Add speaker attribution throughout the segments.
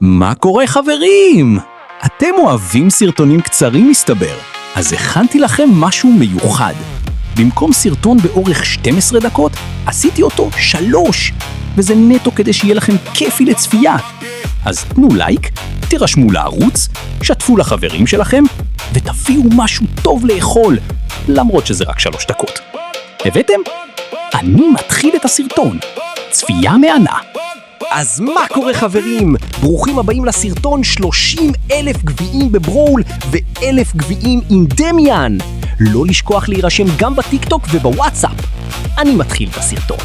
Speaker 1: מה קורה חברים? אתם אוהבים סרטונים קצרים מסתבר, אז הכנתי לכם משהו מיוחד. במקום סרטון באורך 12 דקות, עשיתי אותו 3, וזה נטו כדי שיהיה לכם כיפי לצפייה. אז תנו לייק, תירשמו לערוץ, שתפו לחברים שלכם, ותביאו משהו טוב לאכול, למרות שזה רק 3 דקות. הבאתם? אני מתחיל את הסרטון. צפייה מענה.
Speaker 2: אז מה קורה חברים? ברוכים הבאים לסרטון 30,000 גביעים בברול ו1,000 גביעים עם דמיאן. לא לשכוח להירשם גם בטיק טוק ובוואטסאפ. אני מתחיל בסרטון.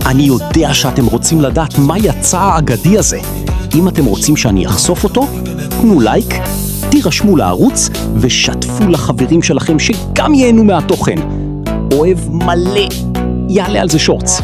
Speaker 2: אני יודע שאתם רוצים לדעת מה יצא האגדי הזה. אם אתם רוצים שאני אחשוף אותו, תנו לייק, תירשמו לערוץ ושתפו לחברים שלכם שגם ייהנו מהתוכן. אוהב מלא, יעלה על זה שורץ.